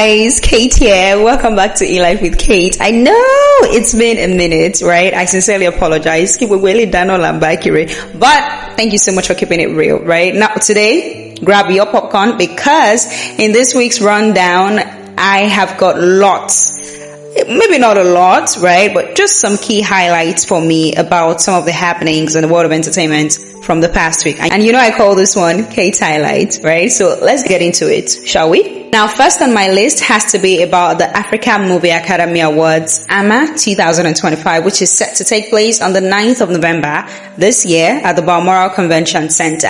guys, Kate here. Welcome back to eLife with Kate. I know it's been a minute, right? I sincerely apologize. But thank you so much for keeping it real, right? Now today, grab your popcorn because in this week's rundown, I have got lots. Maybe not a lot, right? But just some key highlights for me about some of the happenings in the world of entertainment from the past week. And you know I call this one Kate's Highlights, right? So let's get into it, shall we? Now, first on my list has to be about the African Movie Academy Awards, Amaa 2025, which is set to take place on the 9th of November this year at the Balmoral Convention Center.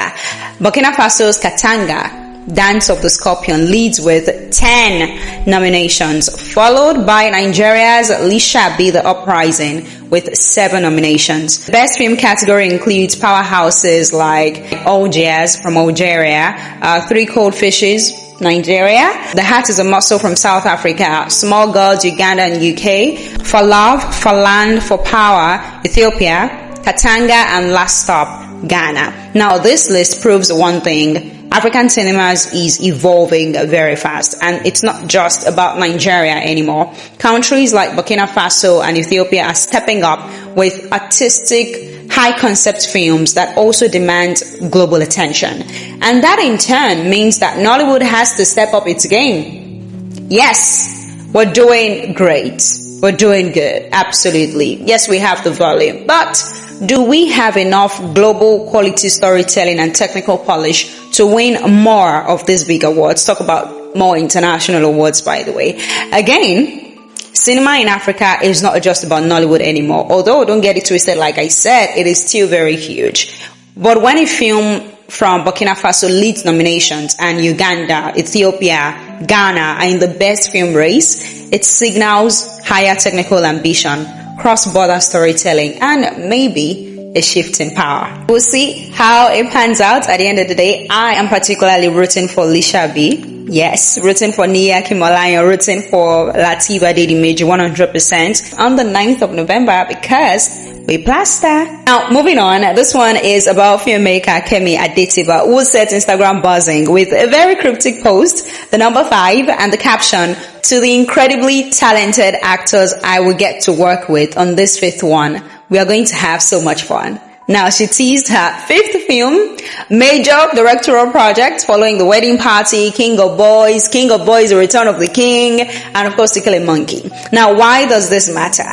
Burkina Faso's Katanga, Dance of the Scorpion, leads with 10 nominations, followed by Nigeria's Lishabi The Uprising with 7 nominations. The best film category includes powerhouses like Algiers from Algeria, Three Cold Fishes, Nigeria, The Heart is a Muscle from South Africa, Small Gods, Uganda and UK, For Love, For Land, For Power, Ethiopia, Katanga, and Last Stop, Ghana. Now, this list proves one thing. African cinemas is evolving very fast, and it's not just about Nigeria anymore. Countries like Burkina Faso and Ethiopia are stepping up with artistic, high-concept films that also demand global attention. And that in turn means that Nollywood has to step up its game. Yes, we're doing great. We're doing good. Absolutely. Yes, we have the volume, but do we have enough global quality storytelling and technical polish to win more of these big awards? Talk about more international awards, by the way. Again, cinema in Africa is not just about Nollywood anymore. Although, don't get it twisted, like I said, it is still very huge. But when a film from Burkina Faso leads nominations and Uganda, Ethiopia, Ghana are in the best film race, it signals higher technical ambition, cross-border storytelling, and maybe a shift in power. We'll see how it pans out at the end of the day. I am particularly rooting for Lishabi. Yes, rooting for Nia Kimolayan, rooting for Latiba Dedimeji 100% on the 9th of November because we plaster. Now, moving on, this one is about filmmaker Kemi Adetiba, who set Instagram buzzing with a very cryptic post, the number 5, and the caption, "To the incredibly talented actors I will get to work with on this 5th one, we are going to have so much fun." Now, she teased her 5th film, major directorial project following The Wedding Party, King of Boys, The Return of the King, and of course, To Kill a Monkey. Now, why does this matter?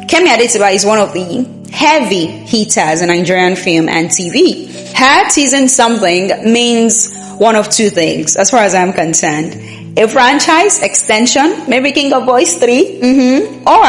Kemi Adetiba is one of the heavy hitters in Nigerian film and TV. Her teasing something means one of two things, as far as I'm concerned. A franchise extension, maybe King of Boys 3, or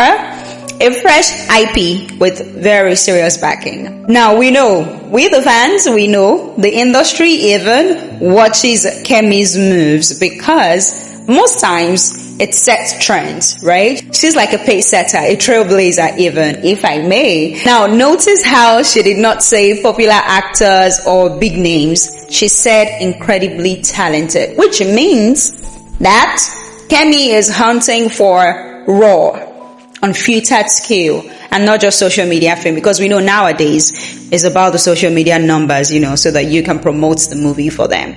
a fresh IP with very serious backing. Now, we know, we the fans, we know the industry even watches Kemi's moves because most times it sets trends, right? She's like a pace setter, a trailblazer even, if I may. Now, notice how she did not say popular actors or big names. She said incredibly talented, which means that Kemi is hunting for raw, unfiltered skill, and not just social media fame, because we know nowadays it's about the social media numbers, so that you can promote the movie for them.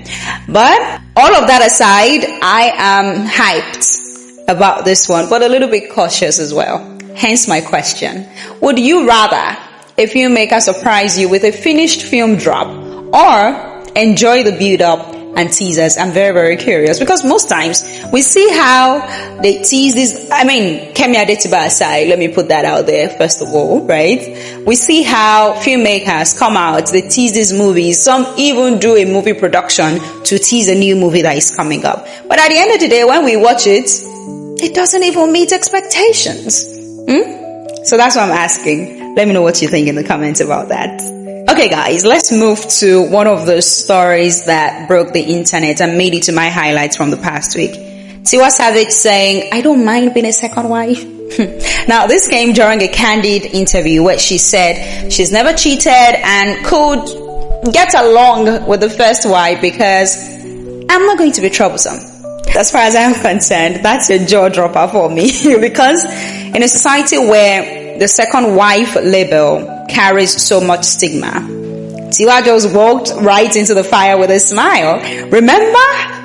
But all of that aside, I am hyped about this one, but a little bit cautious as well. Hence my question. Would you rather a filmmaker surprise you with a finished film drop or enjoy the build-up and teasers? I'm very, very curious because most times we see how they tease this. Kemi Adetiba aside, let me put that out there first of all, right? We see how filmmakers come out, they tease these movies. Some even do a movie production to tease a new movie that is coming up. But at the end of the day, when we watch it, it doesn't even meet expectations. So that's what I'm asking. Let me know what you think in the comments about that. Okay guys, let's move to one of the stories that broke the internet and made it to my highlights from the past week. Tiwa Savage saying, "I don't mind being a second wife." Now, this came during a candid interview where she said she's never cheated and could get along with the first wife because I'm not going to be troublesome. As far as I'm concerned, that's a jaw dropper for me because in a society where the second wife label carries so much stigma, Tiwa just walked right into the fire with a smile. Remember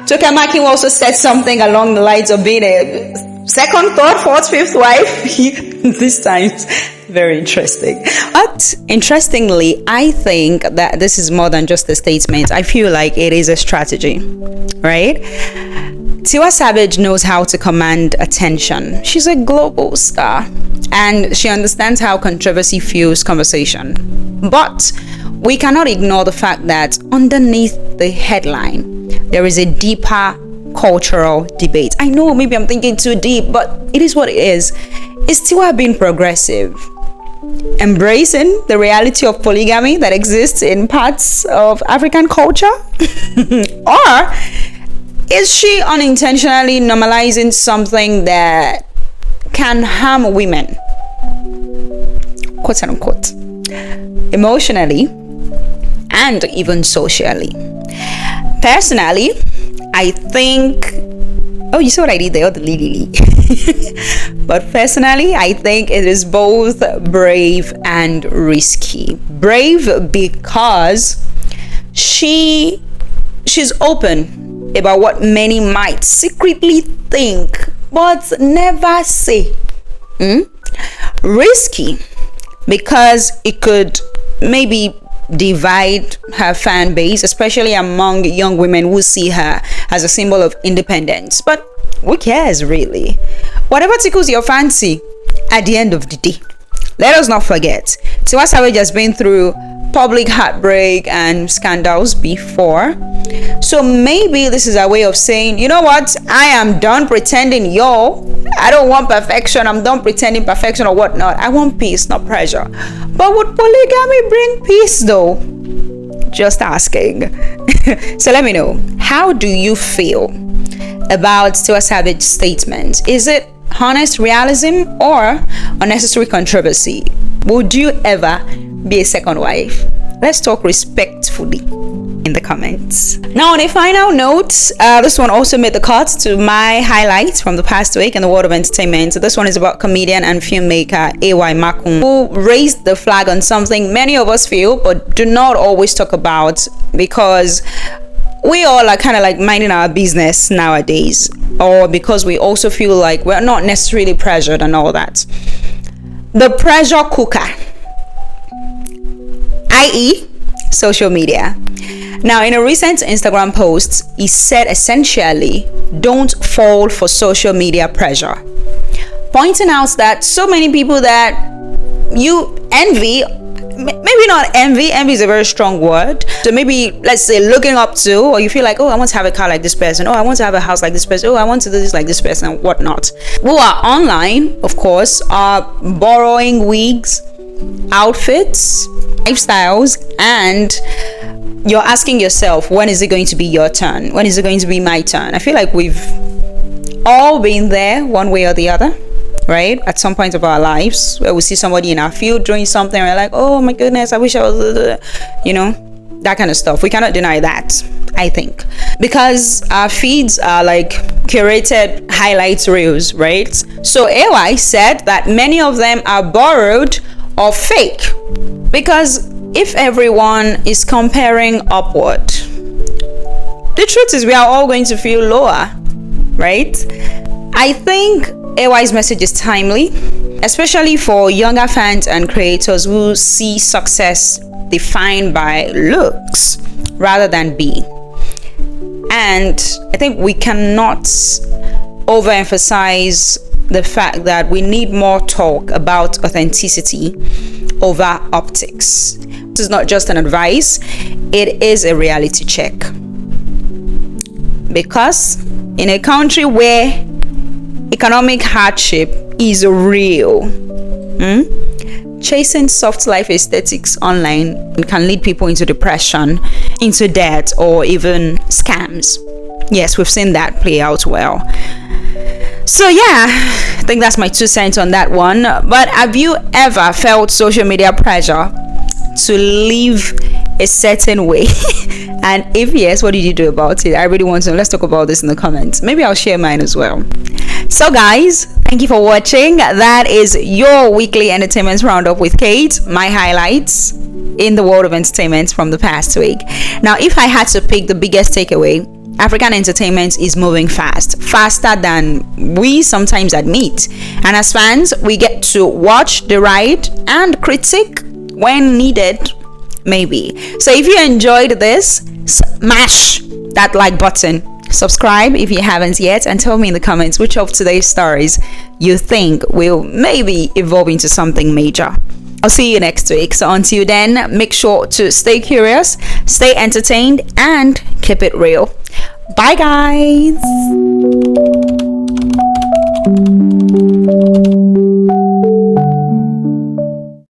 Kemi Adetiba also said something along the lines of being a second, third, fourth, fifth wife. This time, very interesting. But interestingly, I think that this is more than just a statement. I feel like it is a strategy, right? Tiwa Savage knows how to command attention. She's a global star and she understands how controversy fuels conversation. But we cannot ignore the fact that underneath the headline, there is a deeper cultural debate. I know maybe I'm thinking too deep, but it is what it is. Is Tiwa being progressive? Embracing the reality of polygamy that exists in parts of African culture? Or is she unintentionally normalizing something that can harm women, quote unquote, emotionally and even socially? Personally, I think, oh, you saw what I did there, the lily. But personally, I think it is both brave and risky. Brave because she's open about what many might secretly think but never say. Risky because it could maybe divide her fan base, especially among young women who see her as a symbol of independence. But who cares, really? Whatever tickles your fancy at the end of the day. Let us not forget, Tiwa Savage has been through public heartbreak and scandals before. So maybe this is a way of saying, you know what? I am done pretending, I don't want perfection. I'm done pretending perfection or whatnot. I want peace, not pressure. But would polygamy bring peace though? Just asking. So let me know. How do you feel about Tiwa Savage's statement? Is it honest realism or unnecessary controversy? Would you ever be a second wife? Let's talk respectfully in the comments. Now, on a final note, this one also made the cut to my highlights from the past week in the world of entertainment. So this one is about comedian and filmmaker AY Makun, who raised the flag on something many of us feel but do not always talk about, because we all are kind of like minding our business nowadays, or because we also feel like we're not necessarily pressured and all that. The pressure cooker, i.e. social media. Now, in a recent Instagram post, he said essentially, don't fall for social media pressure, pointing out that so many people that you envy, maybe not envy is a very strong word, so maybe let's say looking up to, or you feel like, oh, I want to have a car like this person, oh, I want to have a house like this person, oh, I want to do this like this person, and whatnot, who are online, of course, are borrowing wigs, outfits, lifestyles, and you're asking yourself, when is it going to be your turn? When is it going to be my turn? I feel like we've all been there one way or the other, right? At some point of our lives, where we see somebody in our field doing something, and we're like, oh my goodness, I wish I was, that kind of stuff. We cannot deny that, I think, because our feeds are like curated highlights reels, right? So AY said that many of them are borrowed or fake, because if everyone is comparing upward, the truth is we are all going to feel lower, right? I think AY's message is timely, especially for younger fans and creators who see success defined by looks rather than being. And I think we cannot overemphasize the fact that we need more talk about authenticity over optics. This is not just an advice, it is a reality check. Because in a country where economic hardship is real, chasing soft life aesthetics online can lead people into depression, into debt, or even scams. Yes, we've seen that play out well. So yeah, I think that's my 2 cents on that one. But have you ever felt social media pressure to live a certain way? And if yes, what did you do about it? I really want to know. Let's talk about this in the comments. Maybe I'll share mine as well. So guys, thank you for watching. That is your weekly entertainment roundup with Kate, my highlights in the world of entertainment from the past week. Now, if I had to pick the biggest takeaway, African entertainment is moving faster than we sometimes admit. And as fans, we get to watch the ride and critique when needed, maybe. So if you enjoyed this, smash that like button, subscribe if you haven't yet, and tell me in the comments which of today's stories you think will maybe evolve into something major. I'll see you next week. So until then, make sure to stay curious, stay entertained, and keep it real. Bye, guys.